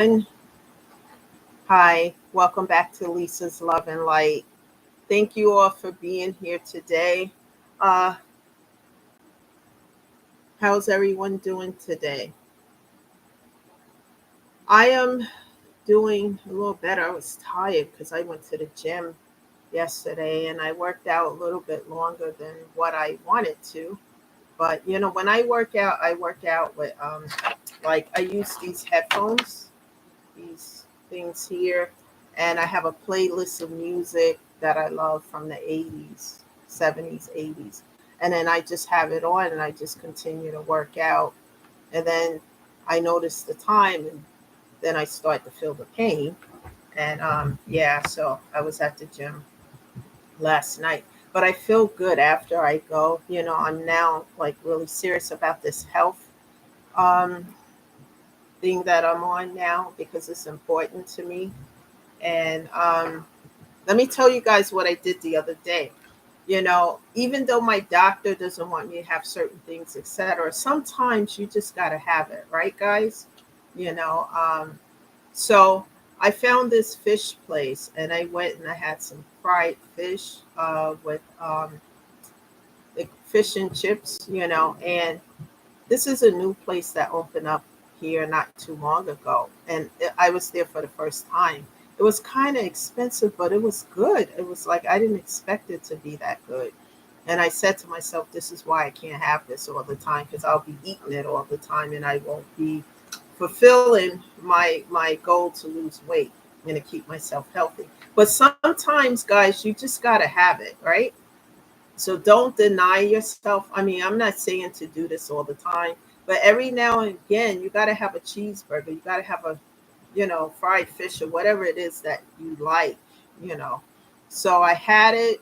And hi, welcome back to Lisa's Love and Light. Thank you all for being here today. Uh, how's everyone doing today? I am doing a little better. I was tired because I went to the gym yesterday and I worked out a little bit longer than what I wanted to. But when I work out with like I use these headphones, these things here, and I have a playlist of music that I love from the 80s, 70s, 80s. And then I just have it on and I just continue to work out. And then I notice the time and then I start to feel the pain. And yeah, so I was at the gym last night. But I feel good after I go. I'm now like really serious about this health um, thing that I'm on now because it's important to me. And let me tell you guys what I did the other day. Even though my doctor doesn't want me to have certain things, etc., sometimes you just got to have it, right, guys? You know, um, so I found this fish place and I went and I had some fried fish with the fish and chips, and this is a new place that opened up here not too long ago, and I was there for the first time. It was kind of expensive, but it was good. It was like I didn't expect it to be that good. And I said to myself, this is why I can't have this all the time because I'll be eating it all the time and I won't be fulfilling my goal to lose weight and to keep myself healthy. But sometimes, guys, you just got to have it, right? So don't deny yourself. I mean, I'm not saying to do this all the time, but every now and again, you got to have a cheeseburger. You got to have a, fried fish or whatever it is that you like, you know. So I had it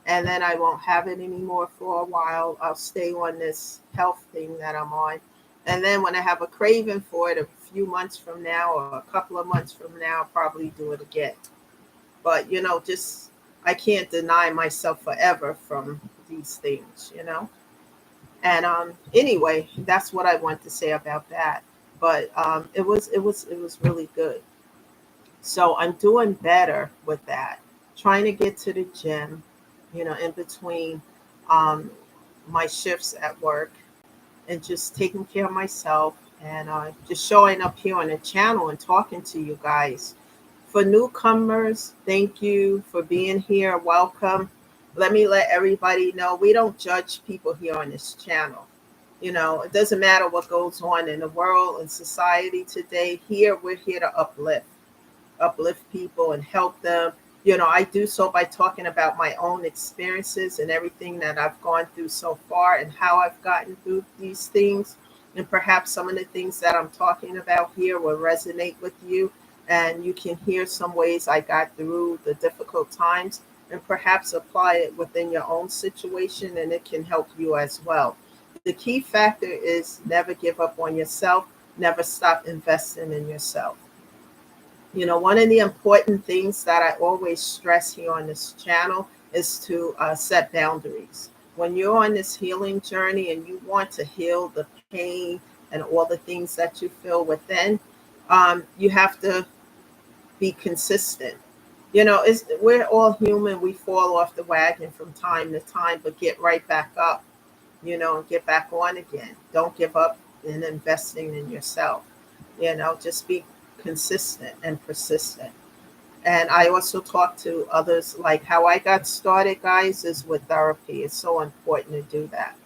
and then I won't have it anymore for a while. I'll stay on this health thing that I'm on. And then when I have a craving for it a few months from now or a couple of months from now, I'll probably do it again. But just I can't deny myself forever from these things. And anyway, that's what I want to say about that. But it was really good. So I'm doing better with that. Trying to get to the gym, in between um, my shifts at work, and just taking care of myself and just showing up here on the channel and talking to you guys. For newcomers, thank you for being here. Welcome. Let me let everybody know we don't judge people here on this channel. It doesn't matter what goes on in the world and society today. Here, we're here to uplift people and help them. I do so by talking about my own experiences and everything that I've gone through so far and how I've gotten through these things. And perhaps some of the things that I'm talking about here will resonate with you. And you can hear some ways I got through the difficult times and perhaps apply it within your own situation and it can help you as well. The key factor is never give up on yourself, never stop investing in yourself. One of the important things that I always stress here on this channel is to set boundaries. When you're on this healing journey and you want to heal the pain and all the things that you feel within, you have to be consistent. We're all human. We fall off the wagon from time to time, but get right back up, and get back on again. Don't give up in investing in yourself. Just be consistent and persistent. And I also talk to others like how I got started, guys, is with therapy. It's so important to do that.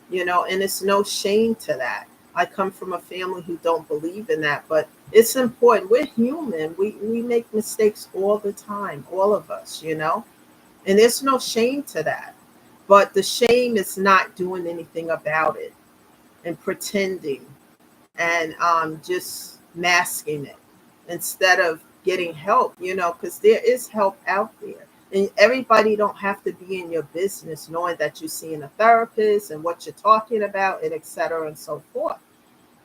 And it's no shame to that. I come from a family who don't believe in that, but it's important. We're human. We make mistakes all the time, all of us. And there's no shame to that. But the shame is not doing anything about it and pretending and just masking it instead of getting help, because there is help out there. And everybody don't have to be in your business knowing that you're seeing a therapist and what you're talking about and et cetera and so forth.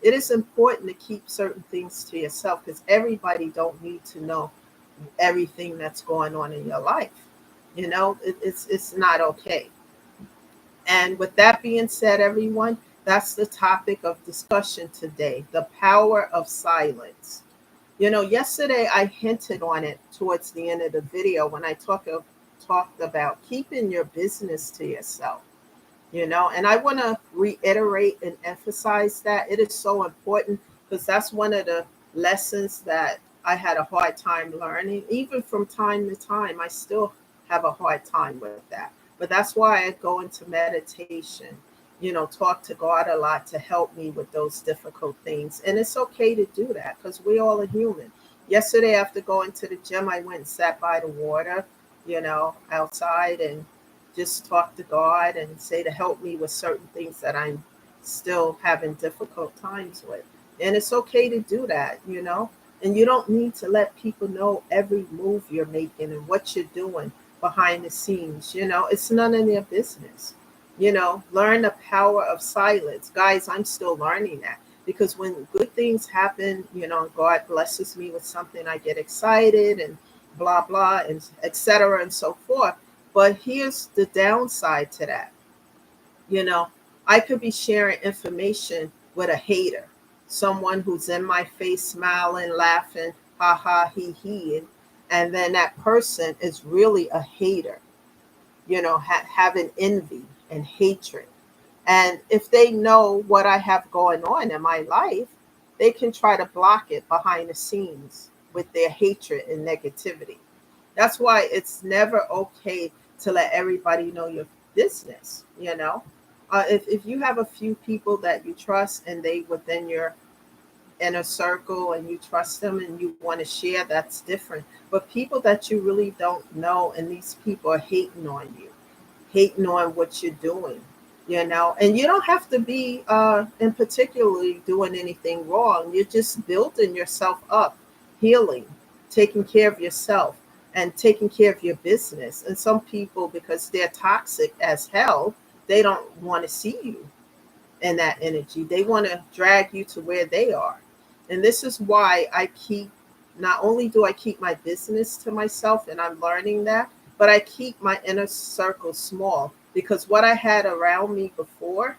It is important to keep certain things to yourself because everybody don't need to know everything that's going on in your life. It's not okay. And with that being said, everyone, that's the topic of discussion today, the power of silence. Yesterday I hinted on it towards the end of the video when I talked about keeping your business to yourself. And I want to reiterate and emphasize that it is so important, because that's one of the lessons that I had a hard time learning. Even from time to time, I still have a hard time with that. But that's why I go into meditation, talk to God a lot to help me with those difficult things. And it's okay to do that, because we all are human. Yesterday, after going to the gym, I went and sat by the water, outside, and just talk to God and say to help me with certain things that I'm still having difficult times with. And it's okay to do that. And you don't need to let people know every move you're making and what you're doing behind the scenes. It's none of their business. Learn the power of silence. Guys, I'm still learning that, because when good things happen, God blesses me with something, I get excited and blah, blah, and etc. and so forth. But here's the downside to that. You know, I could be sharing information with a hater, someone who's in my face, smiling, laughing, ha ha, he, and then that person is really a hater, having envy and hatred. And if they know what I have going on in my life, they can try to block it behind the scenes with their hatred and negativity. That's why it's never okay to let everybody know your business. If you have a few people that you trust and they within your inner circle and you trust them and you want to share, that's different. But people that you really don't know, and these people are hating on you, hating on what you're doing. And you don't have to be in particularly doing anything wrong. You're just building yourself up, healing, taking care of yourself, and taking care of your business. And some people, because they're toxic as hell, they don't want to see you in that energy. They want to drag you to where they are. And this is why not only do I keep my business to myself, and I'm learning that, but I keep my inner circle small, because what I had around me before,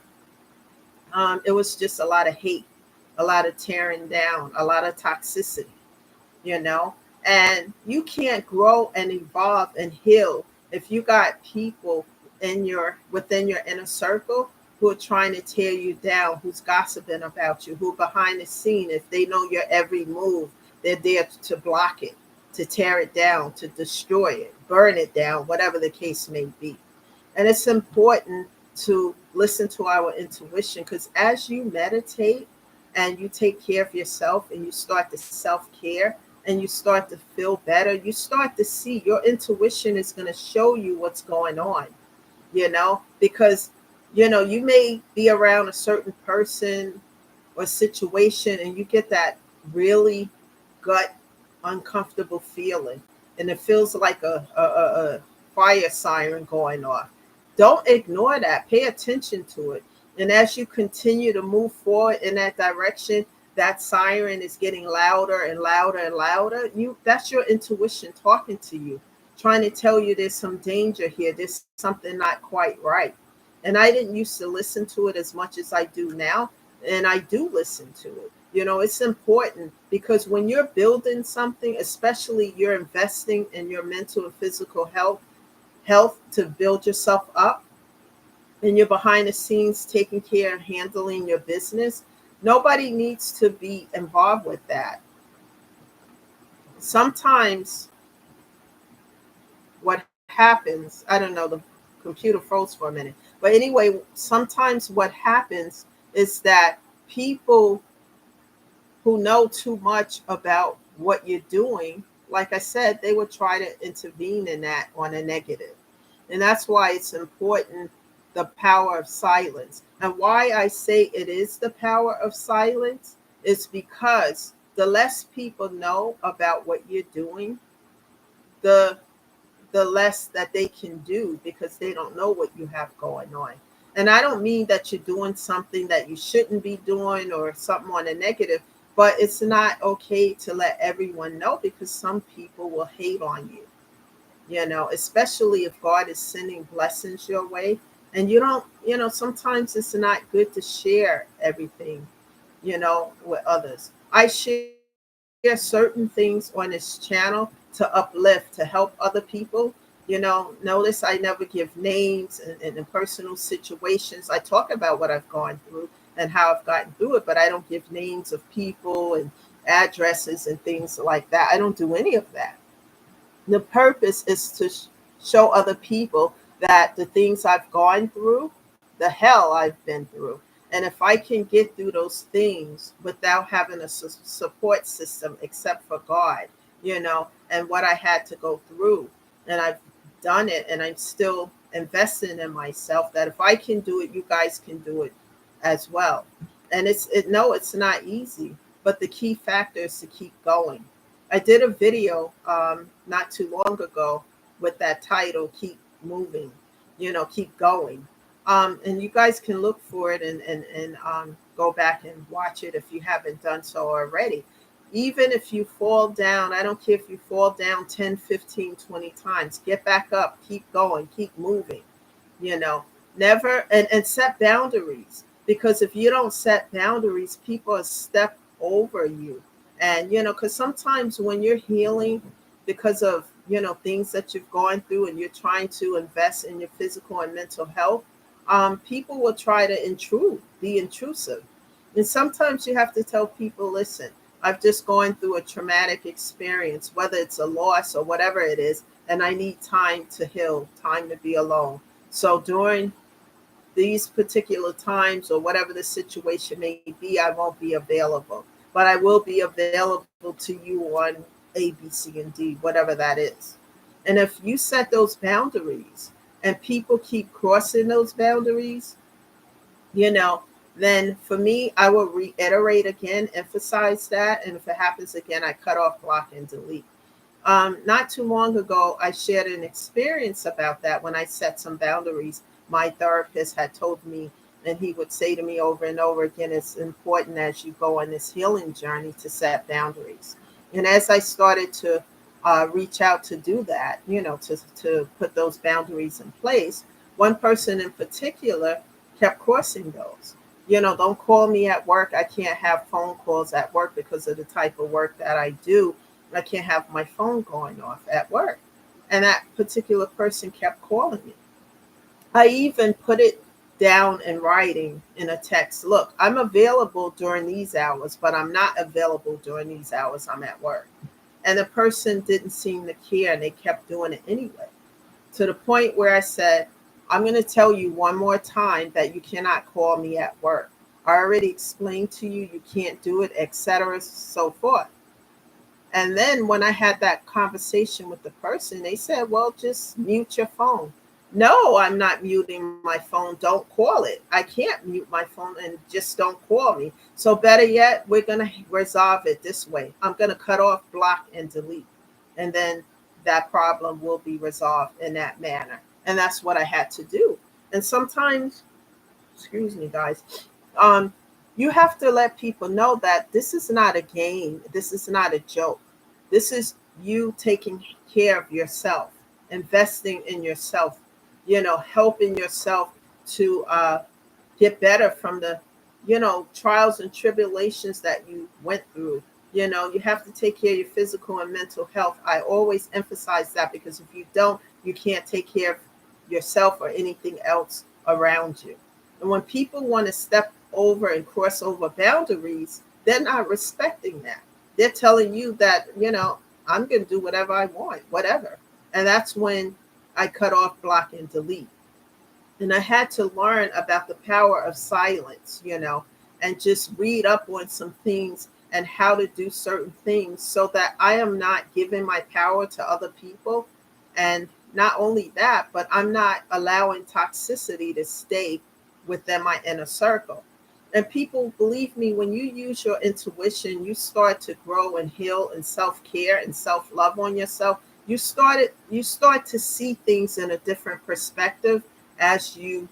it was just a lot of hate, a lot of tearing down, a lot of toxicity, you know. And you can't grow and evolve and heal if you got people within your inner circle who are trying to tear you down, who's gossiping about you, who behind the scene, if they know your every move, they're there to block it, to tear it down, to destroy it, burn it down, whatever the case may be. And it's important to listen to our intuition, because as you meditate and you take care of yourself and you start to self-care and you start to feel better, you start to see your intuition is going to show you what's going on, because you may be around a certain person or situation and you get that really gut uncomfortable feeling, and it feels like a fire siren going off. Don't ignore that. Pay attention to it. And as you continue to move forward in that direction, that siren is getting louder and louder and louder. That's your intuition talking to you, trying to tell you there's some danger here. There's something not quite right. And I didn't used to listen to it as much as I do now. And I do listen to it. It's important, because when you're building something, especially you're investing in your mental and physical health to build yourself up, and you're behind the scenes taking care and handling your business, nobody needs to be involved with that. Sometimes what happens, I don't know, the computer froze for a minute. But anyway, sometimes what happens is that people who know too much about what you're doing, like I said, they would try to intervene in that on a negative. And that's why it's important, the power of silence. And why I say it is the power of silence is because the less people know about what you're doing, the less that they can do, because they don't know what you have going on. And I don't mean that you're doing something that you shouldn't be doing or something on a negative, but it's not okay to let everyone know, because some people will hate on you, especially if God is sending blessings your way. And you don't, sometimes it's not good to share everything, with others. I share certain things on this channel to uplift, to help other people. Notice I never give names and in personal situations. I talk about what I've gone through and how I've gotten through it, but I don't give names of people and addresses and things like that. I don't do any of that. The purpose is to show other people that the things I've gone through, the hell I've been through, and if I can get through those things without having a support system except for God, and what I had to go through, and I've done it, and I'm still investing in myself, that if I can do it, you guys can do it as well. And no, it's not easy, but the key factor is to keep going. I did a video not too long ago with that title, Keep Moving, keep going. And you guys can look for it and go back and watch it if you haven't done so already. Even if you fall down, I don't care if you fall down 10, 15, 20 times, get back up, keep going, keep moving, you know, never, and set boundaries. Because if you don't set boundaries, people will step over you. And, because sometimes when you're healing because of, things that you've gone through and you're trying to invest in your physical and mental health, people will try to be intrusive. And sometimes you have to tell people, listen, I've just gone through a traumatic experience, whether it's a loss or whatever it is, and I need time to heal, time to be alone. So during these particular times or whatever the situation may be, I won't be available. But I will be available to you on A, B, C, and D, whatever that is. And if you set those boundaries and people keep crossing those boundaries, then for me, I will reiterate again, emphasize that. And if it happens again, I cut off, block, and delete. Not too long ago, I shared an experience about that when I set some boundaries. My therapist had told me, and he would say to me over and over again, it's important as you go on this healing journey to set boundaries. And as I started to reach out to do that, to put those boundaries in place, one person in particular kept crossing those. Don't call me at work. I can't have phone calls at work because of the type of work that I do. I can't have my phone going off at work. And that particular person kept calling me. I even put it down in writing in a text. Look, I'm available during these hours, but I'm not available during these hours. I'm at work. And the person didn't seem to care, and they kept doing it anyway. To the point where I said, I'm going to tell you one more time that you cannot call me at work. I already explained to you you can't do it, etc., so forth. And then when I had that conversation with the person, they said, well, just mute your phone. No, I'm not muting my phone. Don't call it. I can't mute my phone, and just don't call me. So better yet, we're going to resolve it this way. I'm going to cut off, block, and delete. And then that problem will be resolved in that manner. And that's what I had to do. And sometimes, excuse me, guys, you have to let people know that this is not a game. This is not a joke. This is you taking care of yourself, investing in yourself, helping yourself to get better from the, trials and tribulations that you went through. You have to take care of your physical and mental health. I always emphasize that, because if you don't, you can't take care of yourself or anything else around you. And when people want to step over and cross over boundaries, they're not respecting that. They're telling you that, I'm going to do whatever I want, whatever. And that's when I cut off, block, and delete. And I had to learn about the power of silence, and just read up on some things and how to do certain things so that I am not giving my power to other people. And not only that, but I'm not allowing toxicity to stay within my inner circle. And people, believe me, when you use your intuition, you start to grow and heal and self-care and self-love on yourself. You start to see things in a different perspective as you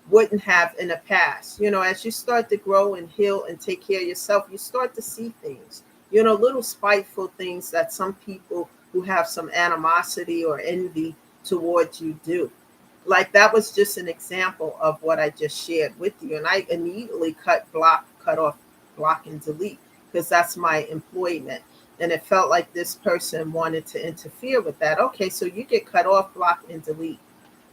wouldn't have in the past. As you start to grow and heal and take care of yourself, you start to see things, little spiteful things that some people who have some animosity or envy towards you do. Like, that was just an example of what I just shared with you. And I immediately cut off, block, and delete. because that's my employment. And it felt like this person wanted to interfere with that. Okay, so you get cut off, block, and delete,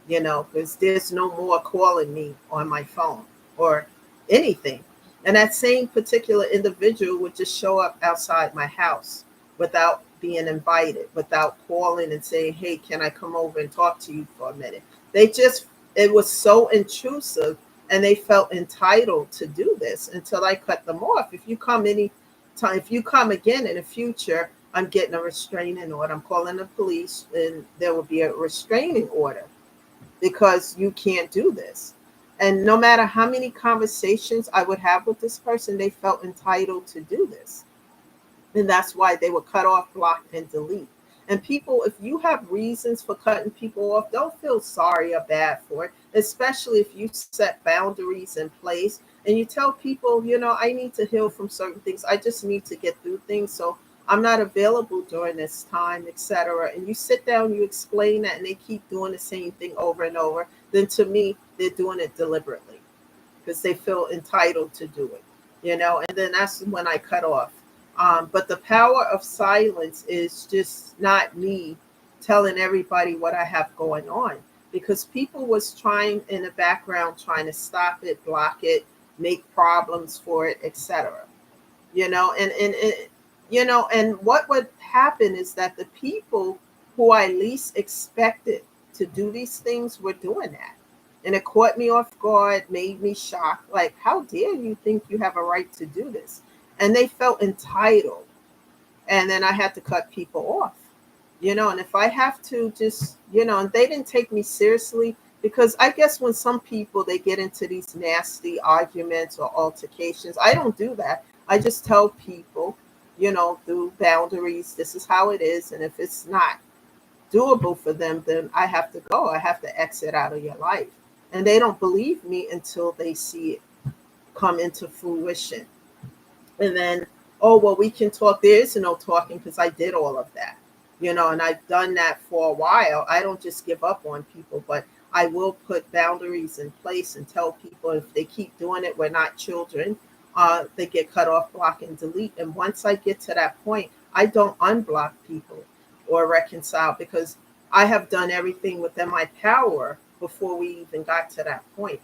because there's no more calling me on my phone or anything. And that same particular individual would just show up outside my house without being invited, without calling and saying, hey, can I come over and talk to you for a minute? They just, it was so intrusive, and they felt entitled to do this until I cut them off. If you come any time, if you come again in the future, I'm getting a restraining order. I'm calling the police, and there will be a restraining order because you can't do this. And no matter how many conversations I would have with this person, they felt entitled to do this. And that's why they were cut off, block, and delete. And people, if you have reasons for cutting people off, don't feel sorry or bad for it, especially if you set boundaries in place and you tell people, I need to heal from certain things. I just need to get through things. So I'm not available during this time, etc. And you sit down, you explain that, and they keep doing the same thing over and over. Then to me, they're doing it deliberately because they feel entitled to do it, and then that's when I cut off. But the power of silence is just not me telling everybody what I have going on, because people was trying in the background, trying to stop it, block it, make problems for it, etc. And what would happen is that the people who I least expected to do these things were doing that. And it caught me off guard, made me shocked. Like, how dare you think you have a right to do this? And they felt entitled. And then I had to cut people off, and if I have to just, and they didn't take me seriously, because I guess when some people, they get into these nasty arguments or altercations, I don't do that. I just tell people, through boundaries, this is how it is. And if it's not doable for them, then I have to go. I have to exit out of your life. And they don't believe me until they see it come into fruition. And then, oh, well, we can talk. There is no talking, because I did all of that, and I've done that for a while. I don't just give up on people, but I will put boundaries in place and tell people if they keep doing it, we're not children. They get cut off, block, and delete. And once I get to that point, I don't unblock people or reconcile, because I have done everything within my power before we even got to that point.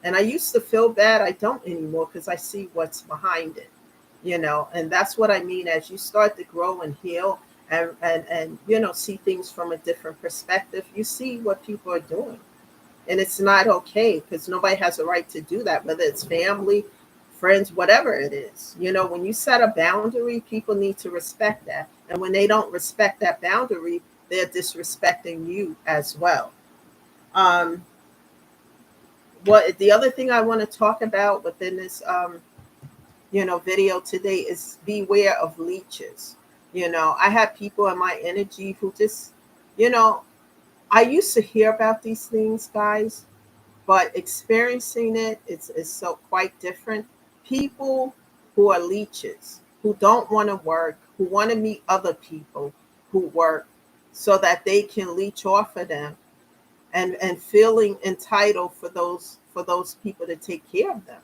And I used to feel bad. I don't anymore, because I see what's behind it. And that's what I mean. As you start to grow and heal and see things from a different perspective, you see what people are doing. And it's not okay, because nobody has a right to do that, whether it's family, friends, whatever it is. When you set a boundary, people need to respect that. And when they don't respect that boundary, they're disrespecting you as well. Um, what the other thing I want to talk about within this video today is beware of leeches. I have people in my energy who just, you know, I used to hear about these things, guys, but experiencing it is so quite different. People who are leeches, who don't want to work, who want to meet other people who work so that they can leech off of them, and feeling entitled for those people to take care of them.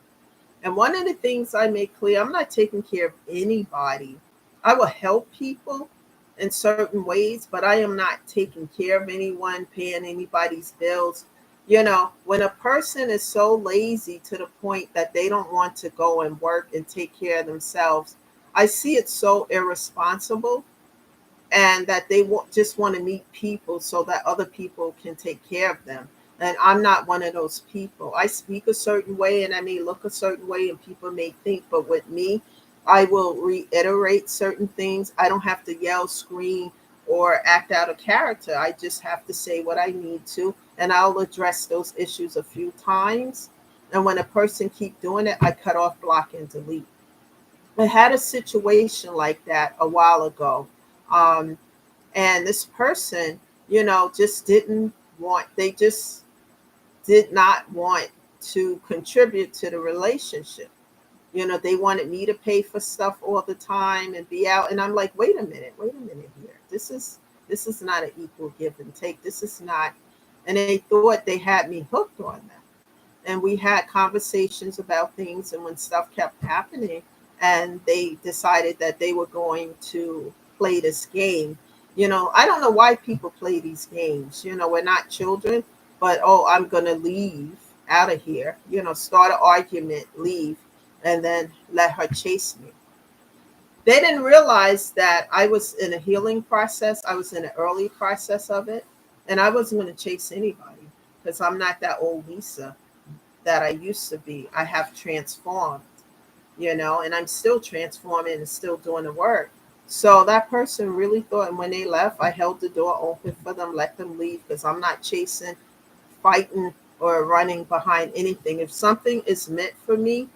And one of the things I make clear, I'm not taking care of anybody. I will help people in certain ways, but I am not taking care of anyone, paying anybody's bills. When a person is so lazy to the point that they don't want to go and work and take care of themselves, I see it so irresponsible, and that they just want to meet people so that other people can take care of them. And I'm not one of those people. I speak a certain way, and I may look a certain way, and people may think, but with me, I will reiterate certain things. I don't have to yell, scream, or act out of character. I just have to say what I need to, and I'll address those issues a few times. And when a person keep doing it, I cut off, block, and delete. I had a situation like that a while ago. Um, and this person, just didn't want, they just did not want to contribute to the relationship. They wanted me to pay for stuff all the time and be out. And I'm like, wait a minute here. This is not an equal give and take. This is not. And they thought they had me hooked on them. And we had conversations about things. And when stuff kept happening, and they decided that they were going to play this game. I don't know why people play these games. We're not children, but oh, I'm going to leave out of here, start an argument, leave, and then let her chase me. They didn't realize that I was in a healing process. I was in an early process of it, and I wasn't going to chase anybody because I'm not that old Lisa that I used to be. I have transformed, and I'm still transforming and still doing the work. So that person really thought, and when they left, I held the door open for them, let them leave because I'm not chasing, fighting, or running behind anything. If something is meant for me,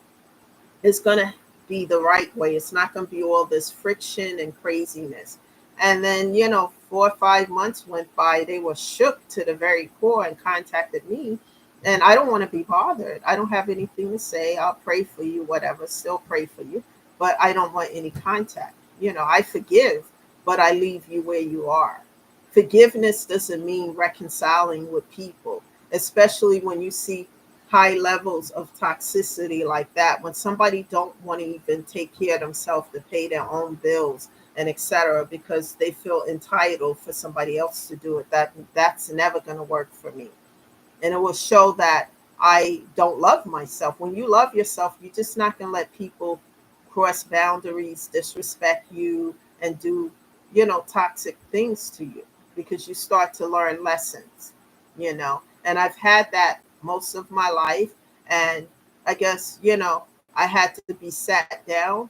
it's going to be the right way. It's not going to be all this friction and craziness. And then, 4 or 5 months went by. They were shook to the very core and contacted me. And I don't want to be bothered. I don't have anything to say. I'll pray for you, whatever, still pray for you. But I don't want any contact. I forgive, but I leave you where you are. Forgiveness doesn't mean reconciling with people, especially when you see high levels of toxicity like that, when somebody don't want to even take care of themselves to pay their own bills and etc., because they feel entitled for somebody else to do it. That's never going to work for me, and it will show that I don't love myself. When you love yourself, you're just not going to let people cross boundaries, disrespect you, and do toxic things to you, because you start to learn lessons. And I've had that most of my life. And I guess, I had to be sat down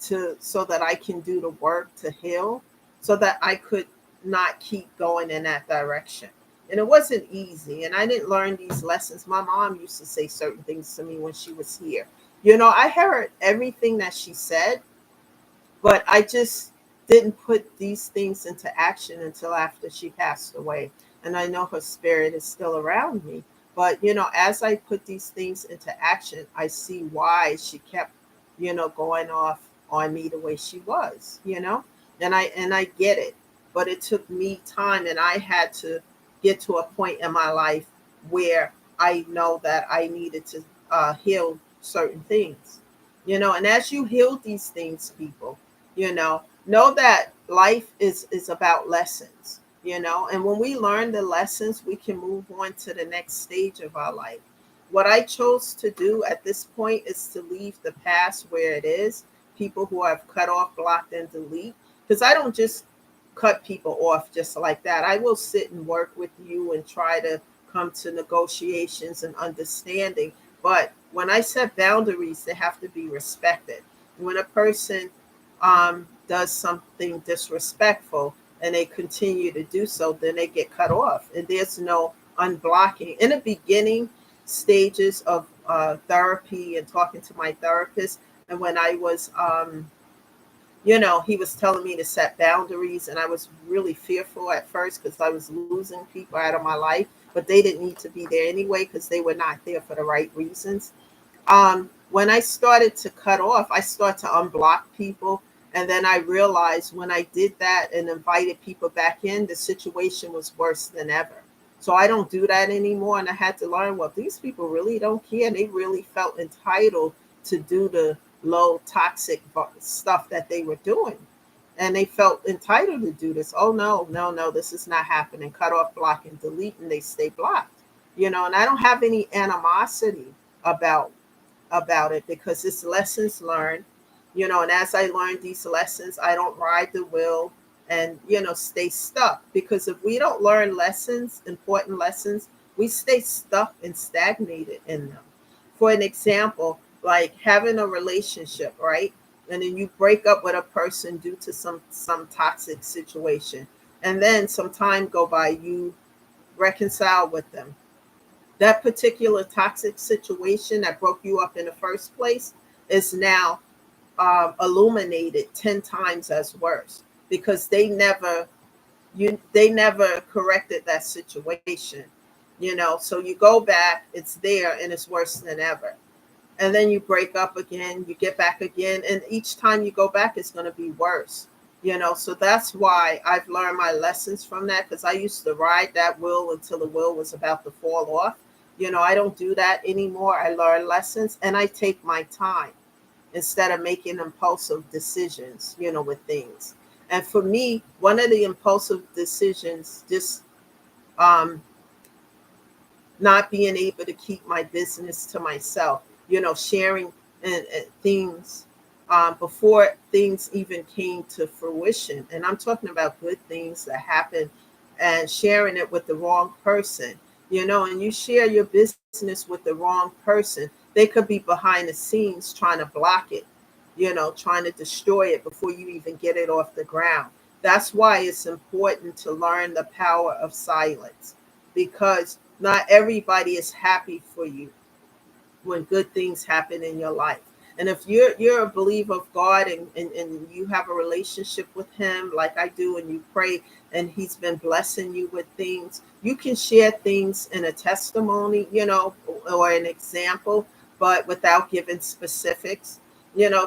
to so that I can do the work to heal, so that I could not keep going in that direction. And it wasn't easy. And I didn't learn these lessons. My mom used to say certain things to me when she was here. I heard everything that she said, but I just didn't put these things into action until after she passed away. And I know her spirit is still around me. But, as I put these things into action, I see why she kept, going off on me the way she was. And I get it. But it took me time, and I had to get to a point in my life where I know that I needed to heal certain things. And as you heal these things, people, know that life is about lessons. And when we learn the lessons, we can move on to the next stage of our life. What I chose to do at this point is to leave the past where it is. People who have cut off, blocked, and delete, because I don't just cut people off just like that. I will sit and work with you and try to come to negotiations and understanding. But when I set boundaries, they have to be respected. When a person does something disrespectful and they continue to do so, then they get cut off. And there's no unblocking. In the beginning stages of therapy and talking to my therapist, and when I was he was telling me to set boundaries, and I was really fearful at first because I was losing people out of my life, but they didn't need to be there anyway because they were not there for the right reasons. When I started to cut off, I started to unblock people. And then I realized when I did that and invited people back in, the situation was worse than ever. So I don't do that anymore. And I had to learn, well, these people really don't care. And they really felt entitled to do the low toxic stuff that they were doing. And they felt entitled to do this. Oh, no, no, no, this is not happening. Cut off, block, and delete, and they stay blocked. And I don't have any animosity about it because it's lessons learned. And as I learned these lessons, I don't ride the wheel and stay stuck, because if we don't learn lessons, important lessons, we stay stuck and stagnated in them. For an example, like having a relationship, right? And then you break up with a person due to some toxic situation, and then some time go by, you reconcile with them. That particular toxic situation that broke you up in the first place is now illuminated 10 times as worse, because they never corrected that situation. So you go back, it's there, and it's worse than ever. And then you break up again, you get back again, and each time you go back, it's going to be worse. So that's why I've learned my lessons from that, because I used to ride that wheel until the wheel was about to fall off. I don't do that anymore. I learn lessons and I take my time. instead of making impulsive decisions, with things. And for me, one of the impulsive decisions, just um, not being able to keep my business to myself, sharing and things before things even came to fruition. And I'm talking about good things that happen and sharing it with the wrong person, and you share your business with the wrong person. They could be behind the scenes trying to block it, trying to destroy it before you even get it off the ground. That's why it's important to learn the power of silence, because not everybody is happy for you when good things happen in your life. And if you're a believer of God, and you have a relationship with him like I do, and you pray and he's been blessing you with things, you can share things in a testimony, or an example, but without giving specifics,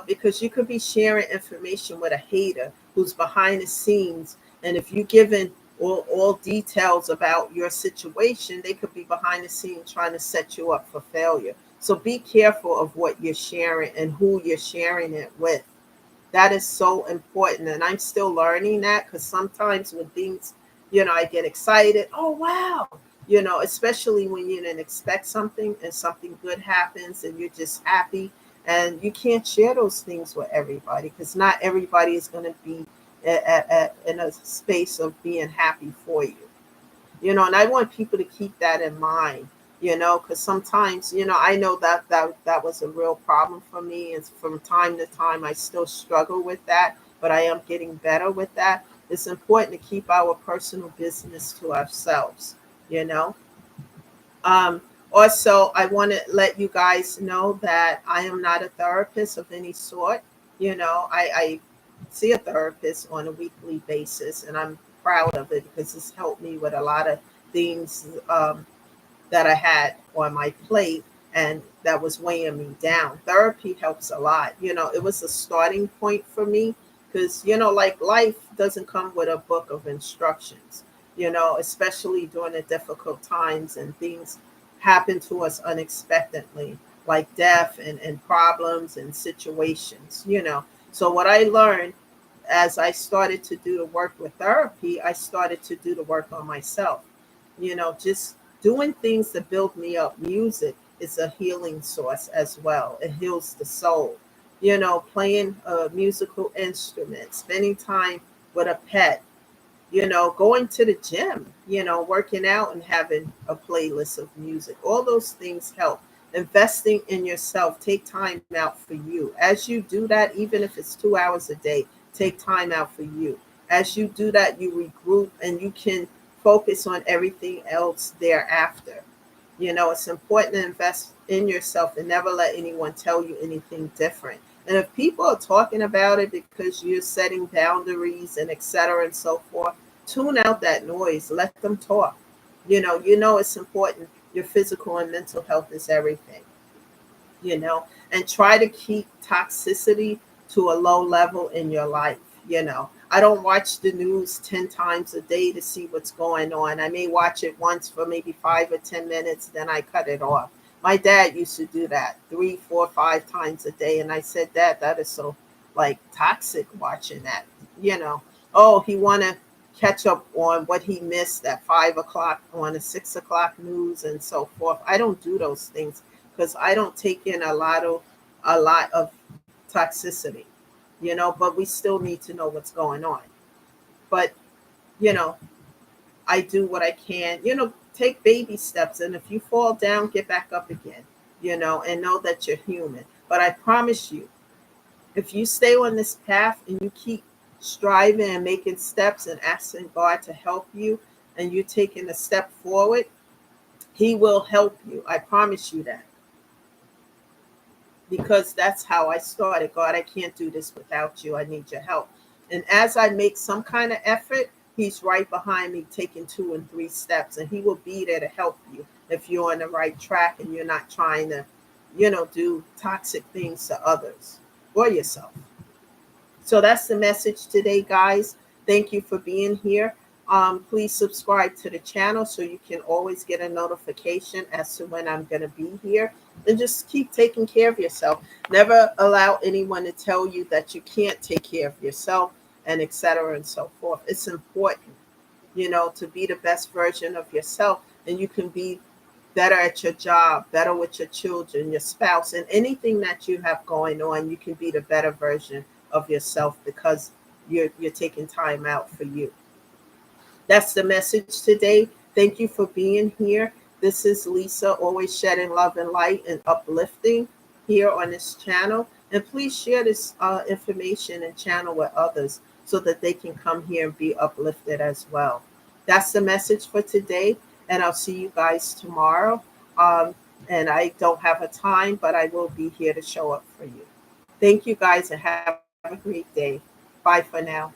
because you could be sharing information with a hater who's behind the scenes. And if you given all details about your situation, they could be behind the scenes trying to set you up for failure. So be careful of what you're sharing and who you're sharing it with. That is so important. And I'm still learning that, because sometimes when things, I get excited. Oh, wow. Especially when you didn't expect something and something good happens and you're just happy. And you can't share those things with everybody, because not everybody is going to be in a space of being happy for you. And I want people to keep that in mind, because sometimes, I know that was a real problem for me. And from time to time, I still struggle with that, but I am getting better with that. It's important to keep our personal business to ourselves, you know. Um, Also, I want to let you guys know that I am not a therapist of any sort. I see a therapist on a weekly basis, and I'm proud of it because it's helped me with a lot of things that I had on my plate and that was weighing me down. Therapy helps a lot. It was a starting point for me, because, like, life doesn't come with a book of instructions, especially during the difficult times, and things happen to us unexpectedly, like death and problems and situations. So what I learned as I started to do the work with therapy, I started to do the work on myself. Just doing things to build me up. Music is a healing source as well. It heals the soul. Playing a musical instrument, spending time with a pet, going to the gym, working out and having a playlist of music. All those things help. Investing in yourself, take time out for you. As you do that, even if it's 2 hours a day, take time out for you. As you do that, you regroup and you can focus on everything else thereafter. It's important to invest in yourself and never let anyone tell you anything different. And if people are talking about it because you're setting boundaries and et cetera and so forth, tune out that noise. Let them talk. It's important. Your physical and mental health is everything, and try to keep toxicity to a low level in your life. I don't watch the news 10 times a day to see what's going on. I may watch it once for maybe 5 or 10 minutes, then I cut it off. My dad used to do that 3, 4, 5 times a day. And I said, Dad, that is so like toxic watching that, you know. Oh, he want to catch up on what he missed at 5 o'clock on the 6 o'clock news and so forth. I don't do those things because I don't take in a lot of toxicity, but we still need to know what's going on. But, you know, I do what I can, take baby steps. And if you fall down, get back up again, and know that you're human. But I promise you, if you stay on this path and you keep striving and making steps and asking God to help you, and you're taking a step forward, He will help you. I promise you that, because that's how I started. God, I can't do this without you. I need your help. And as I make some kind of effort, He's right behind me, taking 2 and 3 steps, and He will be there to help you if you're on the right track and you're not trying to, do toxic things to others or yourself. So that's the message today, guys. Thank you for being here. Please subscribe to the channel so you can always get a notification as to when I'm going to be here. And just keep taking care of yourself. Never allow anyone to tell you that you can't take care of yourself, and etc. and so forth. It's important, to be the best version of yourself, and you can be better at your job, better with your children, your spouse, and anything that you have going on. You can be the better version of yourself because you're taking time out for you. That's the message today. Thank you for being here. This is Lisa, always shedding love and light and uplifting here on this channel. And please share this information and channel with others so that they can come here and be uplifted as well. That's the message for today. And I'll see you guys tomorrow. Um, and I don't have a time, but I will be here to show up for you. Thank you guys and have a great day. Bye for now.